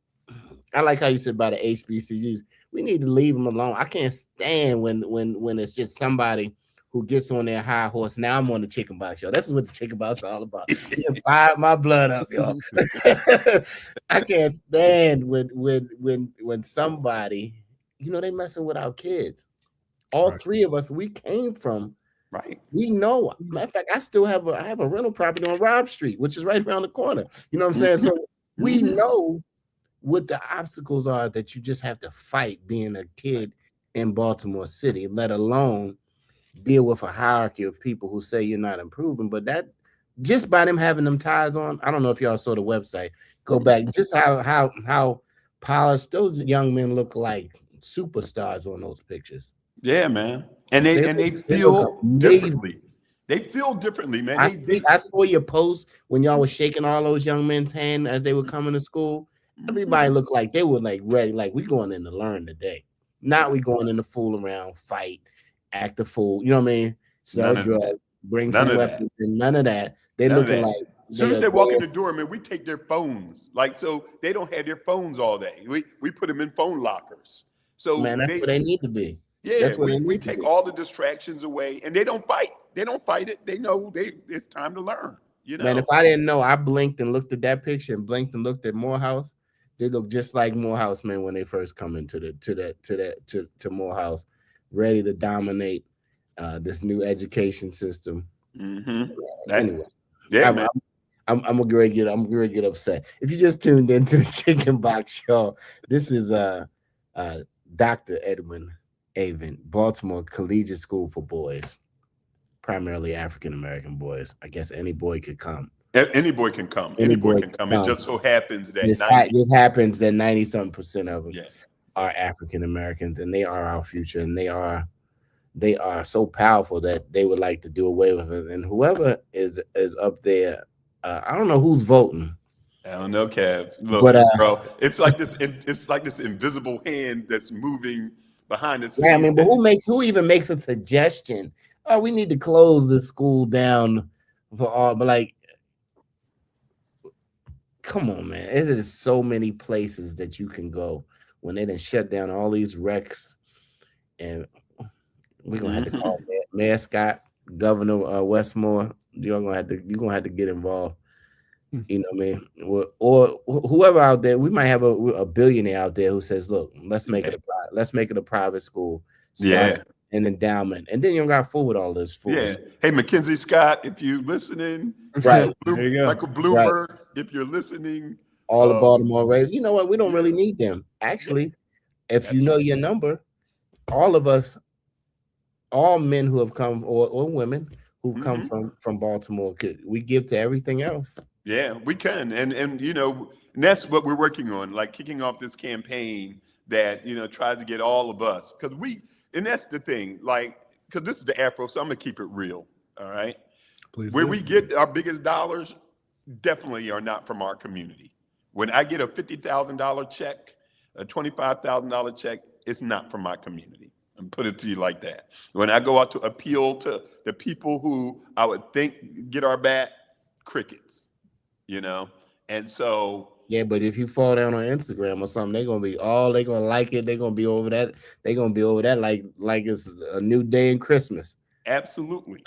I like how you said about the HBCUs. We need to leave them alone. I can't stand when it's just somebody who gets on their high horse. Now I'm on the chicken box, y'all. This is what the chicken box is all about. You fired my blood up, y'all. I can't stand when somebody, they messing with our kids. All three of us, we came from. Right. We know. Matter of fact, I still have a rental property on Robb Street, which is right around the corner. You know what I'm saying? So we know what the obstacles are that you just have to fight being a kid in Baltimore City, let alone deal with a hierarchy of people who say you're not improving. But that, just by them having them ties on, I don't know if y'all saw the website. Go back, just how polished those young men look like superstars on those pictures. Yeah, man. And they feel differently. They feel differently, man. I saw your post when y'all was shaking all those young men's hand as they were coming to school. Everybody looked like they were like ready, like we going in to learn today. Not we going in to fool around, fight, act a fool. You know what I mean? Sell drugs, bring some weapons, and none of that. They looking like. As soon as they walk in the door, man, we take their phones. Like, so they don't have their phones all day. We put them in phone lockers. So man, that's where they need to be. Yeah, That's what we, they we need to take do. all the distractions away, and they don't fight. They don't fight it. They know it's time to learn. You Man, if know. I didn't know, I blinked and looked at that picture and blinked and looked at Morehouse. They look just like Morehouse men when they first come into to Morehouse, ready to dominate this new education system. That, Anyway, yeah, I'm man. I'm gonna get upset. If you just tuned into the Chicken Box Show, this is uh Dr. Edwin Avent, Baltimore Collegiate School for Boys, primarily African American boys. I guess any boy could come. Any boy can come. Any Any boy boy can could come. It come. just so happens that 90. This happens that 90-something% of them Yeah. are African Americans, and they are our future, and they are so powerful that they would like to do away with it. And whoever is up there, I don't know who's voting, I don't know, Kev. Look, but bro, it's like this. It's like this invisible hand that's moving behind the yeah, I scenes. mean, but who even makes a suggestion? Oh, we need to close the school down for all, but like, come on, man. It is so many places that you can go when they done shut down all these recs, and we're gonna have to call Mayor Scott, Governor Westmore. You're gonna have to get involved. You know what I mean? Or whoever out there, we might have a billionaire out there who says, "Look, let's make it a private school, start Yeah. an endowment, and then you don't got to fool with all this Yeah. fools." Hey, Mackenzie Scott, if you listening, Right, There you go. Michael right. Bloomberg, if you're listening, All the Baltimore Ravens. You know what? We don't yeah. really need them. Actually, if That's you know your number, all of us, all men who have come or women who come from Baltimore, we give to everything else. Yeah, we can, and you know, and that's what we're working on, like kicking off this campaign that tries to get all of us, because and that's the thing, like, because this is the Afro, so I'm gonna keep it real, all right? Please Where do. we get our biggest dollars definitely are not from our community. When I get a $50,000 check, a $25,000 check, it's not from my community. And put it to you like that. When I go out to appeal to the people who I would think get our back, crickets. And so Yeah, but if you fall down on Instagram or something, they gonna like it. They're gonna be over that. They're gonna be over that like it's a new day in Christmas. absolutely,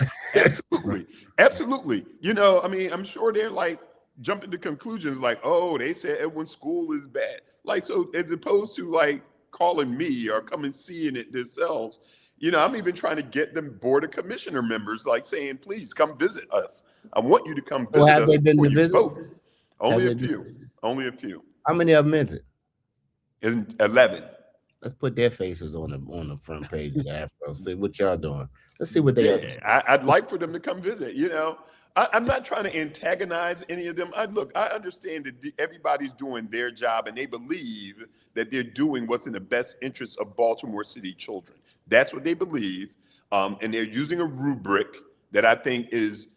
absolutely. I mean, I'm sure they're like jumping to conclusions like, oh, they said Edwin school is bad, like, so as opposed to like calling me or coming seeing it themselves. I'm even trying to get them board of commissioner members, like saying, please come visit us. I want you to come Well, visit have us they been before to you visit? vote. Have Only they a been? few. Only a few. How many of them is it? Isn't 11. Let's put their faces on the front page of the Afro. See what y'all doing. Let's see what they up to. Yeah, I'd like for them to come visit. I'm not trying to antagonize any of them. I understand that everybody's doing their job and they believe that they're doing what's in the best interest of Baltimore City children. That's what they believe. And they're using a rubric that I think is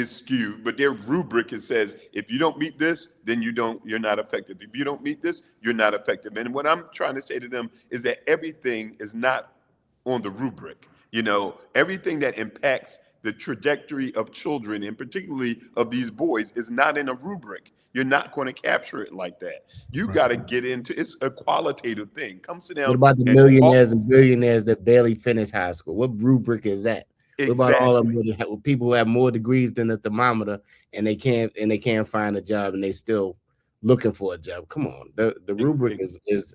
skewed, but their rubric, it says, if you don't meet this, then you're not effective. If you don't meet this, you're not effective. And what I'm trying to say to them is that everything is not on the rubric. Everything that impacts the trajectory of children, and particularly of these boys, is not in a rubric. You're not going to capture it like that. You got to get into it's a qualitative thing. Come sit down. What about the and millionaires talk. and billionaires that barely finish high school? What rubric is that? What about all of them with people who have more degrees than a thermometer and they can't find a job and they still looking for a job? Come on, the rubric is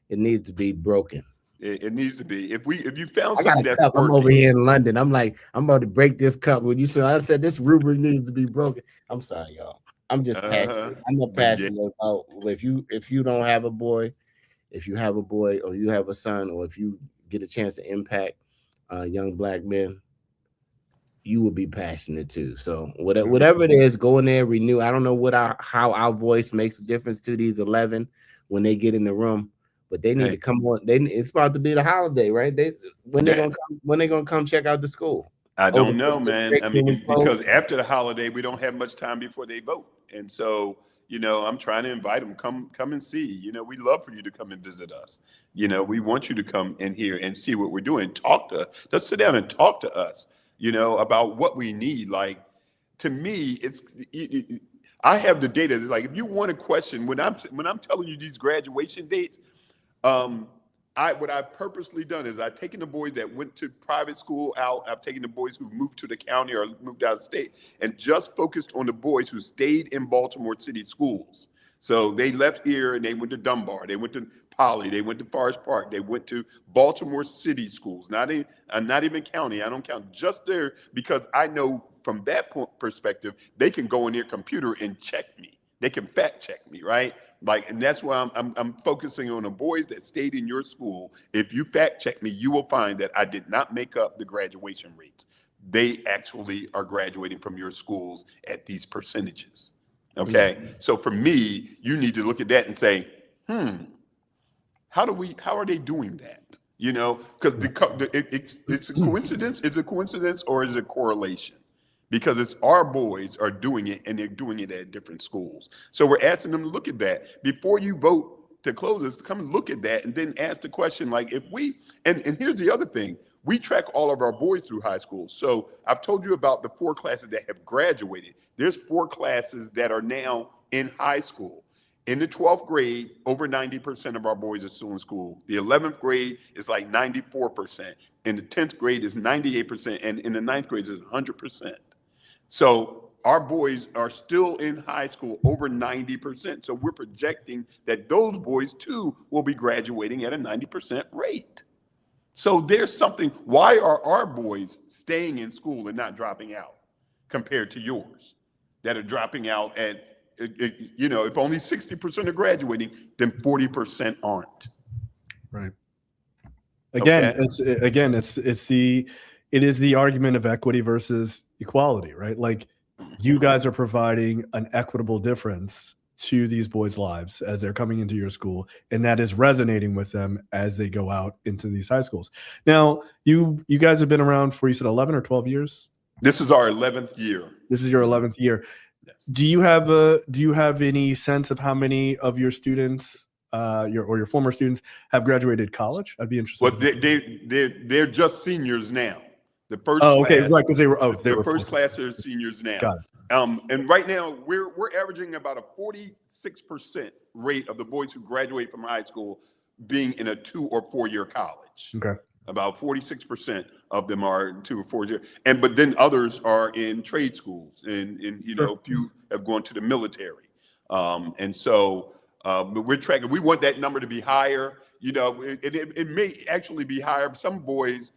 it needs to be broken. It needs to be. If you found I got something a that's cup. I'm over working, here in London. I'm like, I'm about to break this cup. When you said, I said this rubric needs to be broken. I'm sorry, y'all. I'm just passionate. I'm not but yeah. passionate about if you don't have a boy, if you have a boy or you have a son, or if you get a chance to impact young black men, you will be passionate too. So whatever it is, go in there, renew. I don't know how our voice makes a difference to these 11 when they get in the room, but they need to come on. It's about to be the holiday, right? When they gonna come check out the school? I don't know, man. I mean, because after the holiday, we don't have much time before they vote, and so I'm trying to invite them. Come and see. We'd love for you to come and visit us. We want you to come in here and see what we're doing. Talk to us. Just sit down and talk to us. About what we need. Like, to me, I have the data. It's like, if you want a question, when I'm telling you these graduation dates, what I've purposely done is I've taken the boys that went to private school out. I've taken the boys who moved to the county or moved out of state and just focused on the boys who stayed in Baltimore City schools. So they left here and they went to Dunbar, they went to Poly, they went to Forest Park, they went to Baltimore City schools, not even county. I don't count, just there, because I know from that perspective, they can go in their computer and check me. They can fact check me, right? Like, and that's why I'm focusing on the boys that stayed in your school. If you fact check me, you will find that I did not make up the graduation rates. They actually are graduating from your schools at these percentages. Okay. So for me, you need to look at that and say, how are they doing that? You know, because it's a coincidence. Is it a coincidence or is it correlation? Because it's our boys are doing it and they're doing it at different schools. So we're asking them to look at that before you vote to close this. Come and look at that and then ask the question, like, if we, and here's the other thing, we track all of our boys through high school. So I've told you about the 4 classes that have graduated. There's 4 classes that are now in high school. In the 12th grade, over 90% of our boys are still in school. The 11th grade is like 94%. In the 10th grade is 98%. And in the 9th grade is 100%. So our boys are still in high school, over 90%. So we're projecting that those boys too will be graduating at a 90% rate. So there's something, why are our boys staying in school and not dropping out compared to yours that are dropping out at, you know, if only 60% are graduating, then 40% aren't. Right. Again, Okay. It is the argument of equity versus equality, right? Like, you guys are providing an equitable difference to these boys' lives as they're coming into your school, and that is resonating with them as they go out into these high schools. Now, you guys have been around for, you said 11 or 12 years? This is our 11th year. This is your 11th year. Yes. Do you have any sense of how many of your students, your former students, have graduated college? I'd be interested. Well, they're just seniors now. The first okay, class, right, because they were the first class are seniors now. Got it. And right now we're averaging about a 46% rate of the boys who graduate from high school being in a 2 or 4 year college. Okay. About 46% of them are 2 or 4 years, but then others are in trade schools, and you know, a few have gone to the military, and so but we're tracking. We want that number to be higher. You know, it may actually be higher. Some boys,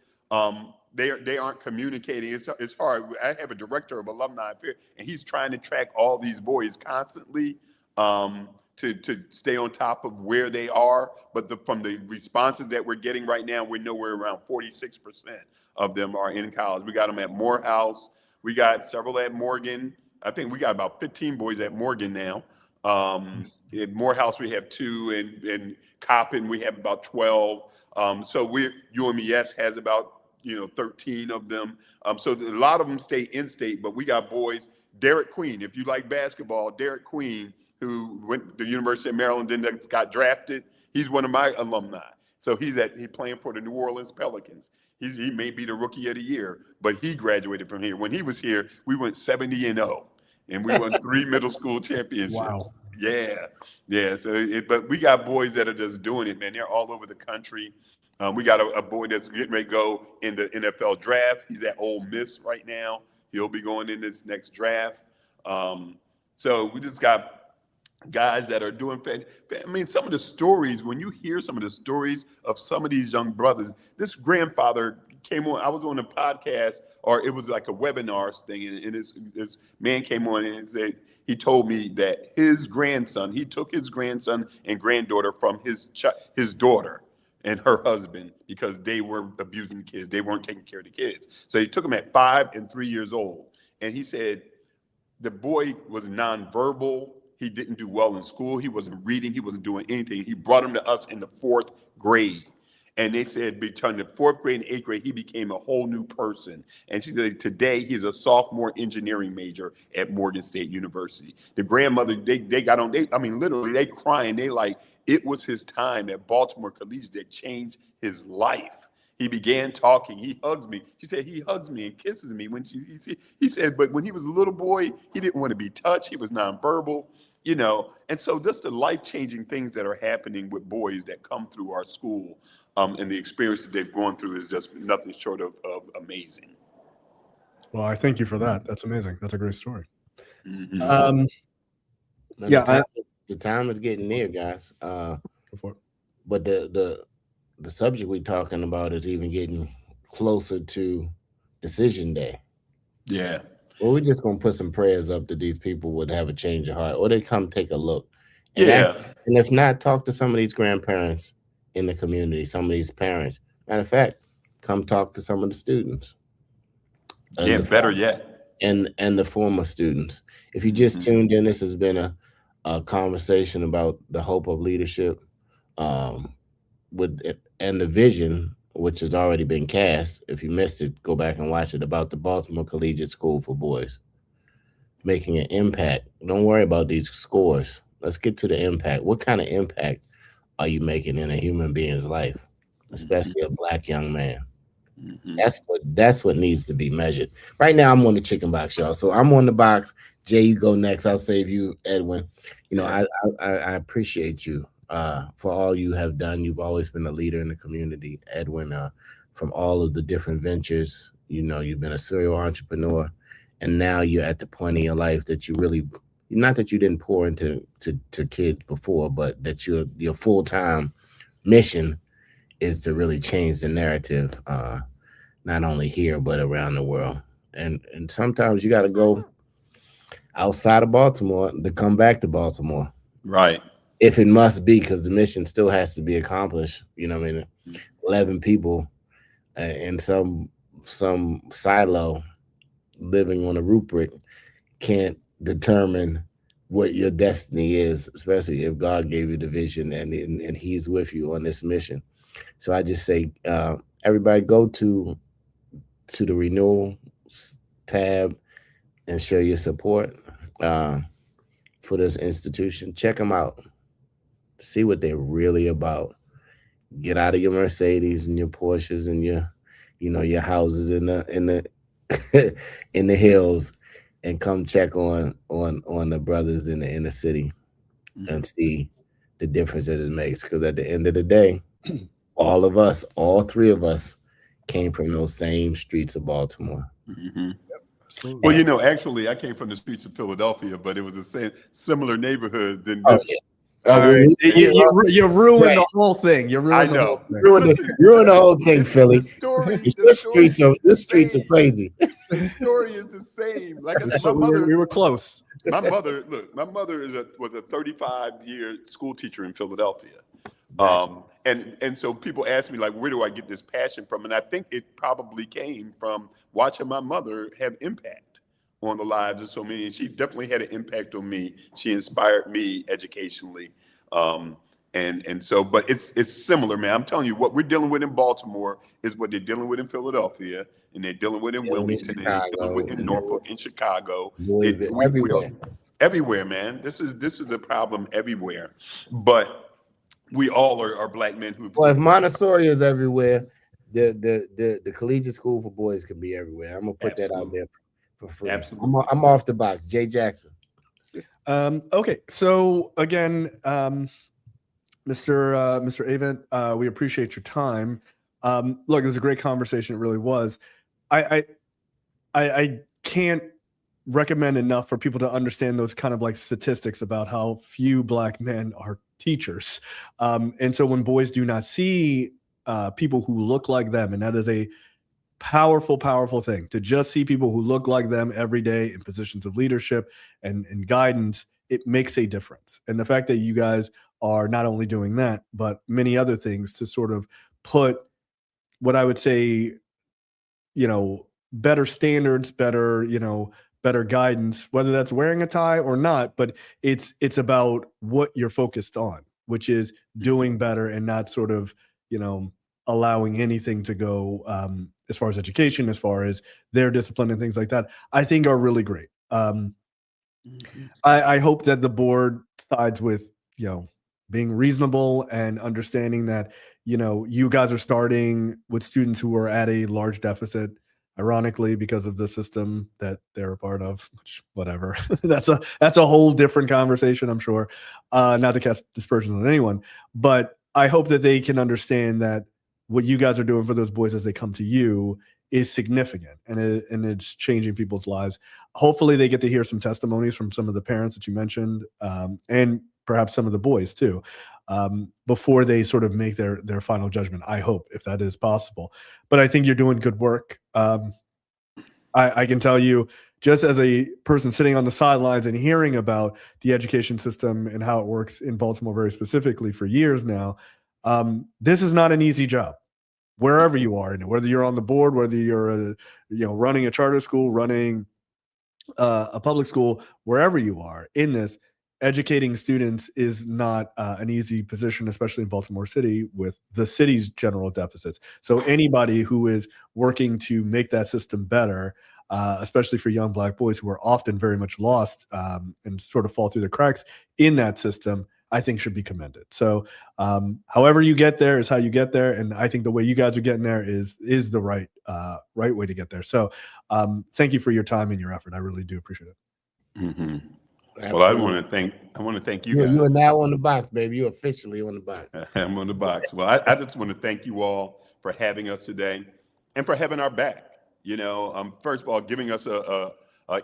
they aren't communicating. It's hard. I have a director of alumni affairs, and he's trying to track all these boys constantly. To stay on top of where they are, but from the responses that we're getting right now, we know we're around 46% of them are in college. We got them at Morehouse. We got several at Morgan. I think we got about 15 boys at Morgan now. At Morehouse, we have 2, and Coppin, we have about 12. So UMES has about 13 of them. So a lot of them stay in state, but we got boys. Derek Queen, if you like basketball, Derek Queen, who went to the University of Maryland, then got drafted. He's one of my alumni. So he's playing for the New Orleans Pelicans. He may be the rookie of the year, but he graduated from here. When he was here, we went 70-0, and we won 3 middle school championships. Wow. Yeah. So, but we got boys that are just doing it, man. They're all over the country. We got a boy that's getting ready to go in the NFL draft. He's at Ole Miss right now. He'll be going in this next draft. So we just got guys that are doing I mean, some of the stories, when you hear some of the stories of some of these young brothers, this grandfather came on, I was on a podcast, or it was like a webinar thing, and this man came on and said, he told me that he took his grandson and granddaughter from his daughter and her husband because they were abusing the kids. They weren't taking care of the kids. So he took them at 5 and 3 years old. And he said the boy was nonverbal. He didn't do well in school. He wasn't reading. He wasn't doing anything. He brought him to us in the 4th grade. And they said between the 4th grade and 8th grade, he became a whole new person. And she said today he's a sophomore engineering major at Morgan State University. The grandmother, they got on, literally, they crying. They like, it was his time at Baltimore Collegiate that changed his life. He began talking. He hugs me. She said he hugs me and kisses me. He said, but when he was a little boy, he didn't want to be touched. He was nonverbal. you know. And so just the life-changing things that are happening with boys that come through our school, and the experience that they've gone through is just nothing short of amazing. Well, I thank you for that. That's amazing. That's a great story. Mm-hmm. Yeah, the time is getting near, guys. But the subject we're talking about is even getting closer to decision day. Yeah. Well, we're just gonna put some prayers up that these people would have a change of heart, or they come take a look. And Yeah. and if not, talk to some of these grandparents in the community, some of these parents. Matter of fact, come talk to some of the students. Yeah, better yet. And the former students. If you just tuned in, this has been a conversation about the hope of leadership, and the vision, which has already been cast. If you missed it, go back and watch it, about the Baltimore Collegiate School for Boys, making an impact. Don't worry about these scores. Let's get to the impact. What kind of impact are you making in a human being's life, especially a Black young man? That's what needs to be measured. Right now, I'm on the chicken box, y'all. So I'm on the box. Jay, you go next. I'll save you, Edwin. You know, I appreciate you for all you have done. You've always been a leader in the community, Edwin. From all of the different ventures, you know, you've been a serial entrepreneur, and now you're at the point in your life that you really, not that you didn't pour into to kids before, but that your full-time mission is to really change the narrative, not only here but around the world. And sometimes you got to go outside of Baltimore to come back to Baltimore, right? If it must be, because the mission still has to be accomplished. You know what I mean? 11 people in some silo living on a rubric can't determine what your destiny is, especially if God gave you the vision and He's with you on this mission. So I just say, everybody, go to the renewal tab and show your support for this institution. Check them out. See what they're really about. Get out of your Mercedes and your Porsches and your houses in the in the hills, and come check on the brothers in the inner city and see the difference that it makes. Because at the end of the day, all of us, all three of us, came from those same streets of Baltimore. Well, you know, actually, I came from the streets of Philadelphia, but it was the same similar neighborhood than Oh, this. yeah. You ruined the whole thing. You ruined I know. Ruined the whole thing, Philly. The streets are crazy. The story is the same. Like I said, So we were close. My mother was a 35-year school teacher in Philadelphia. And so people ask me, like, where do I get this passion from? And I think it probably came from watching my mother have impact on the lives of so many. And she definitely had an impact on me. She inspired me educationally. And so, but it's similar, man. I'm telling you, what we're dealing with in Baltimore is what they're dealing with in Philadelphia, and they're dealing with in Wilmington, and they're dealing with in Norfolk, in Chicago. Everywhere, man. This is a problem everywhere. But we all are Black men who. Well, if Montessori is everywhere, the Collegiate School for Boys can be everywhere. I'm gonna put that out there for free. Absolutely. I'm off the box. Jay Jackson. Okay, so again, Mr. Avent, we appreciate your time. Look, it was a great conversation. It really was. I can't recommend enough for people to understand those kind of like statistics about how few Black men are teachers. And so when boys do not see people who look like them, and that is a powerful, powerful thing, to just see people who look like them every day in positions of leadership and guidance, it makes a difference. And the fact that you guys are not only doing that, but many other things to sort of put what I would say, better standards, better guidance, whether that's wearing a tie or not, but it's about what you're focused on, which is doing better and not sort of, allowing anything to go as far as education, as far as their discipline and things like that, I think are really great. I hope that the board sides with, being reasonable and understanding that, you guys are starting with students who are at a large deficit. ironically, because of the system that they're a part of, which, whatever. That's a whole different conversation, I'm sure. Not to cast dispersions on anyone, but I hope that they can understand that what you guys are doing for those boys as they come to you is significant, and it's changing people's lives. Hopefully they get to hear some testimonies from some of the parents that you mentioned, and perhaps some of the boys too, before they sort of make their final judgment. I hope, if that is possible. But I think you're doing good work. I can tell you, just as a person sitting on the sidelines and hearing about the education system and how it works in Baltimore very specifically for years now, this is not an easy job. Wherever you are in it, whether you're on the board, whether you're running a charter school, running a public school, wherever you are in this, educating students is not an easy position, especially in Baltimore City with the city's general deficits. So anybody who is working to make that system better, especially for young Black boys who are often very much lost and sort of fall through the cracks in that system, I think should be commended. So however you get there is how you get there. And I think the way you guys are getting there is the right way to get there. So thank you for your time and your effort. I really do appreciate it. Mm-hmm. Well, I want to thank you guys. You are now on the box, baby. You're officially on the box. I'm on the box. Well, I just want to thank you all for having us today and for having our back. First of all, giving us a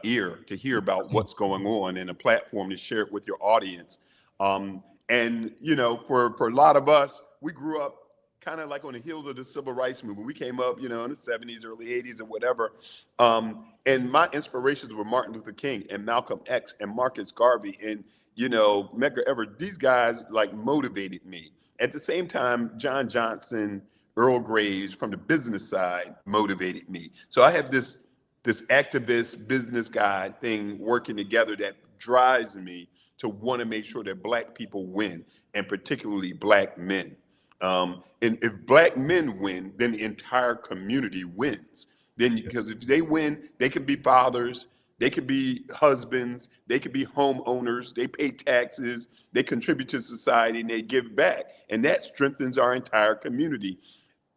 ear to hear about what's going on and a platform to share it with your audience. For a lot of us, we grew up kind of like on the heels of the civil rights movement. We came up, in the 70s, early 80s, and whatever. And my inspirations were Martin Luther King and Malcolm X and Marcus Garvey and, Medgar Evers. These guys motivated me. At the same time, John Johnson, Earl Graves from the business side motivated me. So I have this activist business guy thing working together that drives me to want to make sure that Black people win, and particularly Black men. And if Black men win, then the entire community wins. Because if they win, they can be fathers, they could be husbands, they could be homeowners, they pay taxes, they contribute to society, and they give back. And that strengthens our entire community.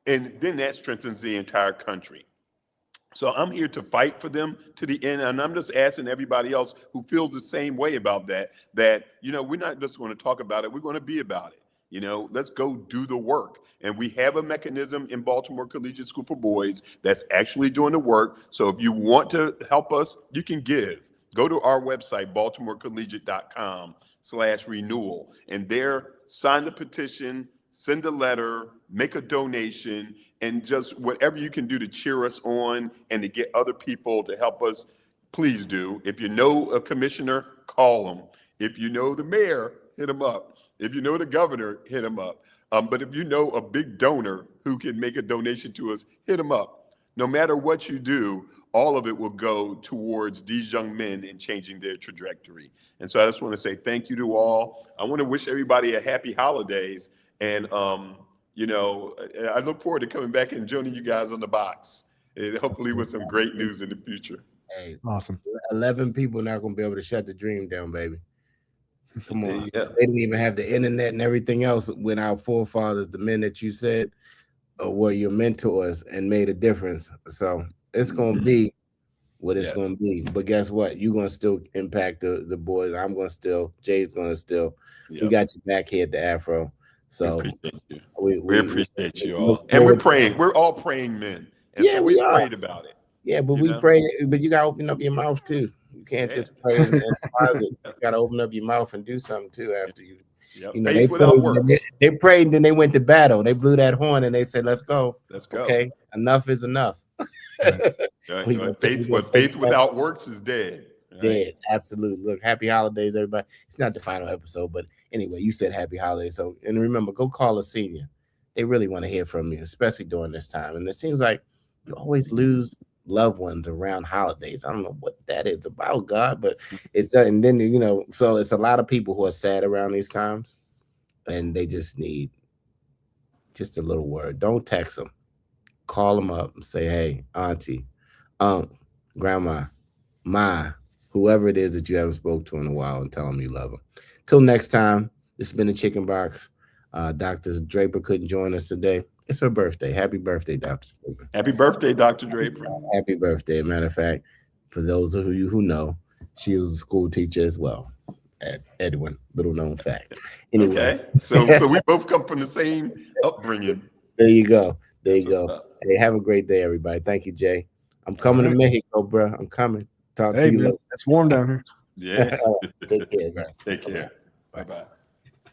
And then that strengthens the entire country. So I'm here to fight for them to the end. And I'm just asking everybody else who feels the same way about that, we're not just going to talk about it, we're going to be about it. Let's go do the work. And we have a mechanism in Baltimore Collegiate School for Boys that's actually doing the work. So if you want to help us, you can give. Go to our website, baltimorecollegiate.com/renewal. And there, sign the petition, send a letter, make a donation, and just whatever you can do to cheer us on and to get other people to help us, please do. If you know a commissioner, call them. If you know the mayor, hit them up. If you know the governor, hit them up. But if you know a big donor who can make a donation to us, hit them up. No matter what you do, all of it will go towards these young men and changing their trajectory. And so I just want to say thank you to all. I want to wish everybody a happy holidays. And, I look forward to coming back and joining you guys on the box, and hopefully with some great news in the future. Hey, awesome. 11 people not going to be able to shut the dream down, baby. Come on. Yeah. They didn't even have the internet and everything else when our forefathers, the men that you said were your mentors and made a difference. So it's going to be what it's going to be. But guess what? You're going to still impact the boys. I'm going to still. Jay's going to still. We got you back here at the Afro. So we appreciate you all. And we're praying. We're all praying men. And so we prayed about it. Yeah, but we pray. But you got to open up your mouth too. You can't just pray in the closet. You got to open up your mouth and do something too after you. They prayed and then they went to battle. They blew that horn and they said, "Let's go. Let's go. Okay, enough is enough." Faith without works is dead. Right? Dead. Absolutely. Look, happy holidays, everybody. It's not the final episode, but anyway, you said happy holidays. So, and remember, go call a senior. They really want to hear from you, especially during this time. And it seems like you always lose loved ones around holidays. I don't know what that is about, God, but it's and then so it's a lot of people who are sad around these times, and they just need just a little word. Don't text them, call them up and say, "Hey, auntie, grandma, ma, whoever it is that you haven't spoke to in a while, and tell them you love them." Till next time, this has been the Chicken Box. Dr. Draper couldn't join us today. It's her birthday. Happy birthday, Dr. Draper. Happy birthday, Dr. Draper. Happy birthday. Matter of fact, for those of you who know, she was a school teacher as well at Edwin. Little known fact. Anyway. Okay. So we both come from the same upbringing. There you go. There you That's what's go. up. Hey, have a great day, everybody. Thank you, Jay. I'm coming to Mexico, bro. I'm coming. Talk to you man, later. it's warm down here. Yeah. Take care, guys. Take care. Bye-bye.